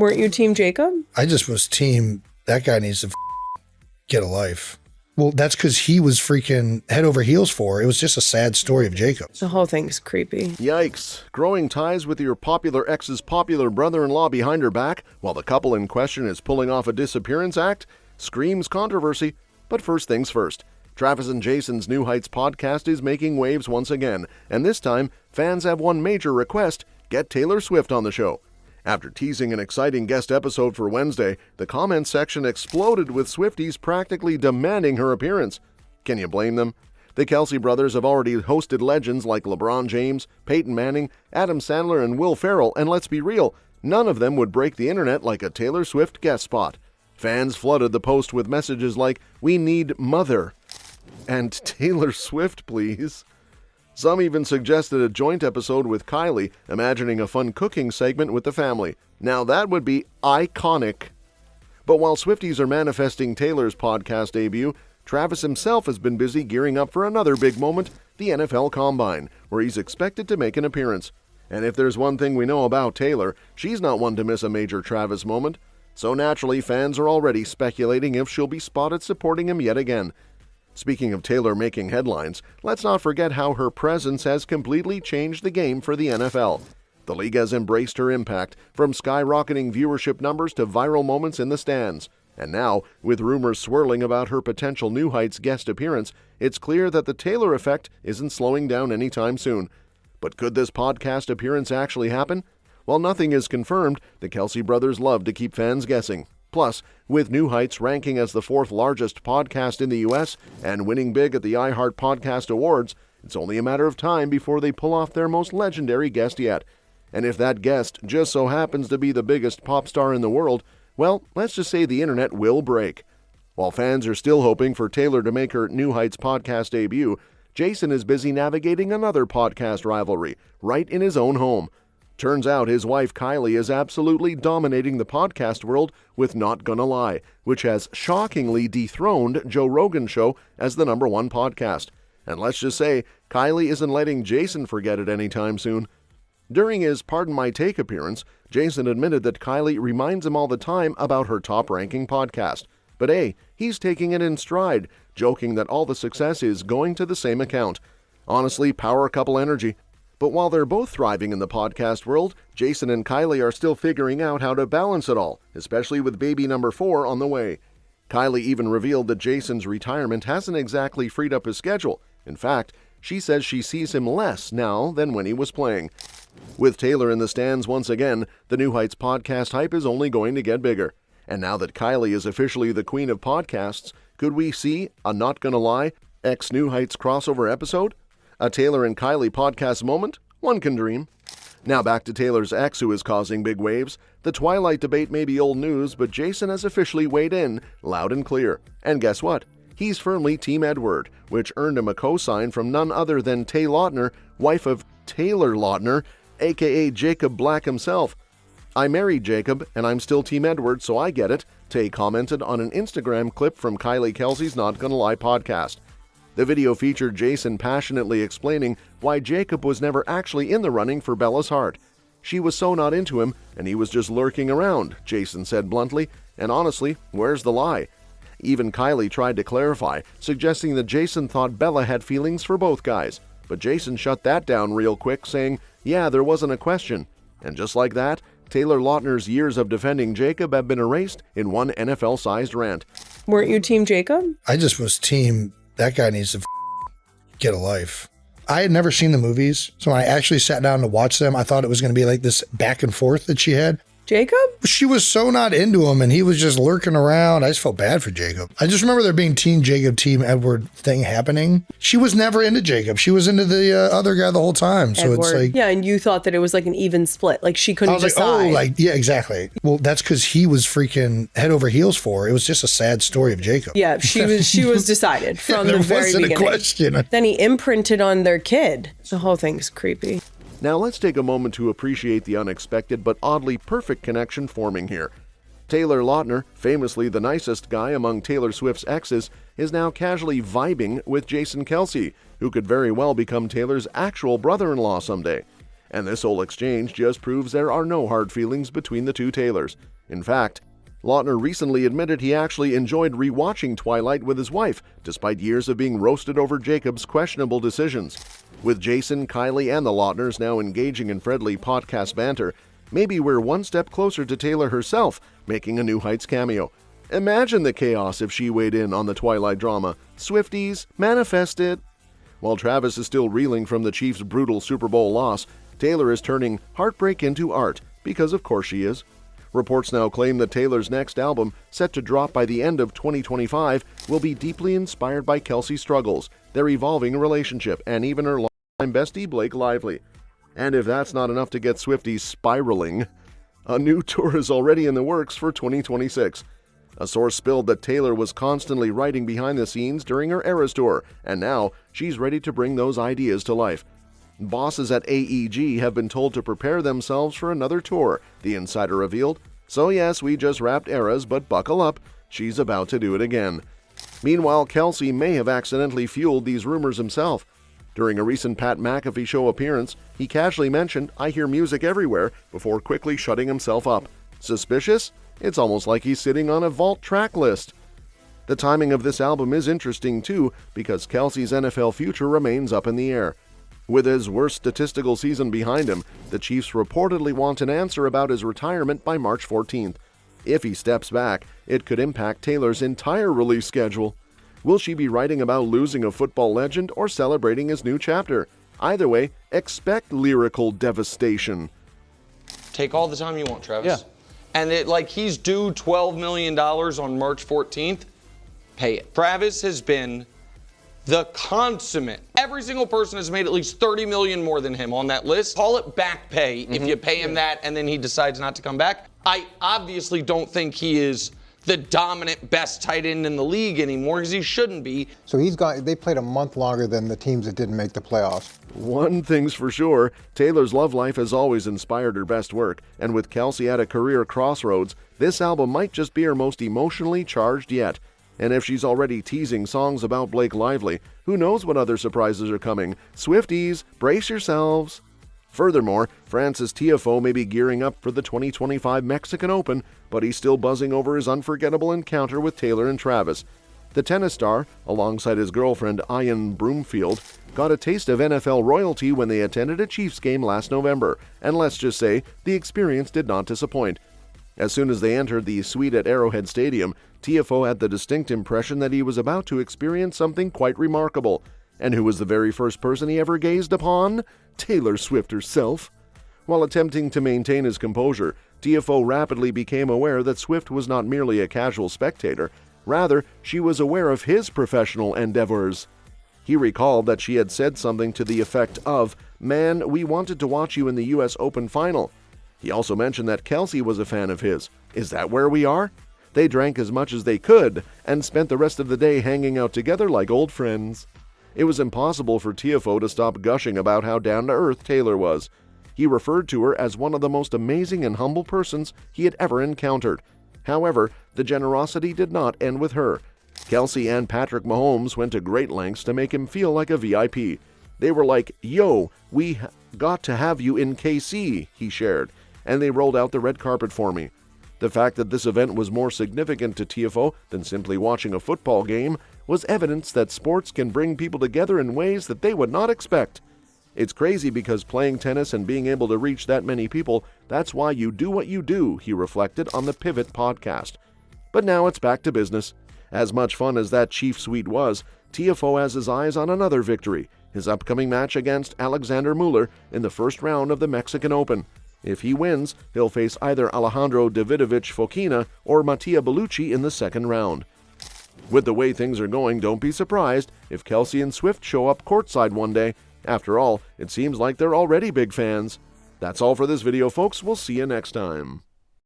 Weren't you Team Jacob? I just was team, that guy needs to get a life. Well, that's because he was freaking head over heels for her. It was just a sad story of Jacob. The whole thing's creepy. Yikes. Growing ties with your popular ex's popular brother-in-law behind her back while the couple in question is pulling off a disappearance act? Screams controversy. But first things first. Travis and Jason's New Heights podcast is making waves once again, and this time, fans have one major request: get Taylor Swift on the show. After teasing an exciting guest episode for Wednesday, the comments section exploded with Swifties practically demanding her appearance. Can you blame them? The Kelce brothers have already hosted legends like LeBron James, Peyton Manning, Adam Sandler, and Will Ferrell, and let's be real, none of them would break the internet like a Taylor Swift guest spot. Fans flooded the post with messages like, "We need mother," and "Taylor Swift, please." Some even suggested a joint episode with Kylie, imagining a fun cooking segment with the family. Now that would be iconic. But while Swifties are manifesting Taylor's podcast debut, Travis himself has been busy gearing up for another big moment, the NFL Combine, where he's expected to make an appearance. And if there's one thing we know about Taylor, she's not one to miss a major Travis moment. So naturally, fans are already speculating if she'll be spotted supporting him yet again. Speaking of Taylor making headlines, let's not forget how her presence has completely changed the game for the NFL. The league has embraced her impact, from skyrocketing viewership numbers to viral moments in the stands. And now, with rumors swirling about her potential New Heights guest appearance, it's clear that the Taylor effect isn't slowing down anytime soon. But could this podcast appearance actually happen? While nothing is confirmed, the Kelce brothers love to keep fans guessing. Plus, with New Heights ranking as the 4th largest podcast in the U.S. and winning big at the iHeart Podcast Awards, it's only a matter of time before they pull off their most legendary guest yet. And if that guest just so happens to be the biggest pop star in the world, well, let's just say the internet will break. While fans are still hoping for Taylor to make her New Heights podcast debut, Jason is busy navigating another podcast rivalry right in his own home. Turns out his wife Kylie is absolutely dominating the podcast world with Not Gonna Lie, which has shockingly dethroned Joe Rogan's show as the #1 podcast. And let's just say, Kylie isn't letting Jason forget it anytime soon. During his Pardon My Take appearance, Jason admitted that Kylie reminds him all the time about her top-ranking podcast. But hey, he's taking it in stride, joking that all the success is going to the same account. Honestly, power couple energy. But while they're both thriving in the podcast world, Jason and Kylie are still figuring out how to balance it all, especially with baby number 4 on the way. Kylie even revealed that Jason's retirement hasn't exactly freed up his schedule. In fact, she says she sees him less now than when he was playing. With Taylor in the stands once again, the New Heights podcast hype is only going to get bigger. And now that Kylie is officially the queen of podcasts, could we see a Not Gonna Lie New Heights crossover episode? A Taylor and Kylie podcast moment? One can dream. Now back to Taylor's ex, who is causing big waves. The Twilight debate may be old news, but Jason has officially weighed in, loud and clear. And guess what? He's firmly Team Edward, which earned him a cosign from none other than Tay Lautner, wife of Taylor Lautner, aka Jacob Black himself. "I married Jacob, and I'm still Team Edward, so I get it," Tay commented on an Instagram clip from Kylie Kelce's Not Gonna Lie podcast. The video featured Jason passionately explaining why Jacob was never actually in the running for Bella's heart. "She was so not into him, and he was just lurking around," Jason said bluntly, and honestly, where's the lie? Even Kylie tried to clarify, suggesting that Jason thought Bella had feelings for both guys, but Jason shut that down real quick, saying, "Yeah, there wasn't a question." And just like that, Taylor Lautner's years of defending Jacob have been erased in one NFL-sized rant. Weren't you Team Jacob? I just was team, that guy needs to get a life. I had never seen the movies, so when I actually sat down to watch them, I thought it was going to be like this back and forth that she had. Jacob? She was so not into him, and he was just lurking around. I just felt bad for Jacob. I just remember there being Team Jacob, Team Edward thing happening. She was never into Jacob. She was into the other guy the whole time. So Edward. It's like... Yeah, and you thought that it was like an even split. Like she couldn't I was decide. like, oh, yeah, exactly. Well, that's because he was freaking head over heels for her. It was just a sad story of Jacob. Yeah, she was decided from the very beginning. There wasn't a question. Then he imprinted on their kid. The whole thing's creepy. Now let's take a moment to appreciate the unexpected but oddly perfect connection forming here. Taylor Lautner, famously the nicest guy among Taylor Swift's exes, is now casually vibing with Jason Kelce, who could very well become Taylor's actual brother-in-law someday. And this whole exchange just proves there are no hard feelings between the two Taylors. In fact, Lautner recently admitted he actually enjoyed rewatching Twilight with his wife, despite years of being roasted over Jacob's questionable decisions. With Jason, Kylie, and the Lautners now engaging in friendly podcast banter, maybe we're one step closer to Taylor herself making a New Heights cameo. Imagine the chaos if she weighed in on the Twilight drama. Swifties, manifest it. While Travis is still reeling from the Chiefs' brutal Super Bowl loss, Taylor is turning heartbreak into art, because of course she is. Reports now claim that Taylor's next album, set to drop by the end of 2025, will be deeply inspired by Kelce's struggles, their evolving relationship, and even her longtime bestie Blake Lively. And if that's not enough to get Swifties spiraling, a new tour is already in the works for 2026. A source spilled that Taylor was constantly writing behind the scenes during her Eras tour, and now she's ready to bring those ideas to life. Bosses at AEG have been told to prepare themselves for another tour, the insider revealed. So yes, we just wrapped Eras, but buckle up, she's about to do it again. Meanwhile, Kelce may have accidentally fueled these rumors himself. During a recent Pat McAfee show appearance, he casually mentioned, "I hear music everywhere," before quickly shutting himself up. Suspicious? It's almost like he's sitting on a vault track list. The timing of this album is interesting too, because Kelce's NFL future remains up in the air. With his worst statistical season behind him, the Chiefs reportedly want an answer about his retirement by March 14th. If he steps back, it could impact Taylor's entire release schedule. Will she be writing about losing a football legend or celebrating his new chapter? Either way, expect lyrical devastation. Take all the time you want, Travis. Yeah. And he's due $12 million on March 14th. Pay it. Travis has been the consummate. Every single person has made at least $30 million more than him on that list. Call it back pay if you pay him that and then he decides not to come back. I obviously don't think he is the dominant best tight end in the league anymore, because he shouldn't be. So they played a month longer than the teams that didn't make the playoffs. One thing's for sure, Taylor's love life has always inspired her best work, and with Kelce at a career crossroads, this album might just be her most emotionally charged yet. And if she's already teasing songs about Blake Lively, who knows what other surprises are coming? Swifties, brace yourselves! Furthermore, Francis Tiafoe may be gearing up for the 2025 Mexican Open, but he's still buzzing over his unforgettable encounter with Taylor and Travis. The tennis star, alongside his girlfriend Ian Broomfield, got a taste of NFL royalty when they attended a Chiefs game last November, and let's just say, the experience did not disappoint. As soon as they entered the suite at Arrowhead Stadium, Tiafoe had the distinct impression that he was about to experience something quite remarkable. And who was the very first person he ever gazed upon? Taylor Swift herself. While attempting to maintain his composure, Tiafoe rapidly became aware that Swift was not merely a casual spectator. Rather, she was aware of his professional endeavors. He recalled that she had said something to the effect of, "Man, we wanted to watch you in the U.S. Open final." He also mentioned that Kelce was a fan of his. Is that where we are? They drank as much as they could and spent the rest of the day hanging out together like old friends. It was impossible for Tiafoe to stop gushing about how down-to-earth Taylor was. He referred to her as one of the most amazing and humble persons he had ever encountered. However, the generosity did not end with her. Kelce and Patrick Mahomes went to great lengths to make him feel like a VIP. They were like, "Yo, we got to have you in KC," he shared, and they rolled out the red carpet for me. The fact that this event was more significant to Tiafoe than simply watching a football game was evidence that sports can bring people together in ways that they would not expect. It's crazy because playing tennis and being able to reach that many people, that's why you do what you do, he reflected on the Pivot podcast. But now it's back to business. As much fun as that Chief suite was, Tiafoe has his eyes on another victory, his upcoming match against Alexander Muller in the first round of the Mexican Open. If he wins, he'll face either Alejandro Davidovich Fokina or Mattia Bellucci in the second round. With the way things are going, don't be surprised if Kelce and Swift show up courtside one day. After all, it seems like they're already big fans. That's all for this video, folks. We'll see you next time.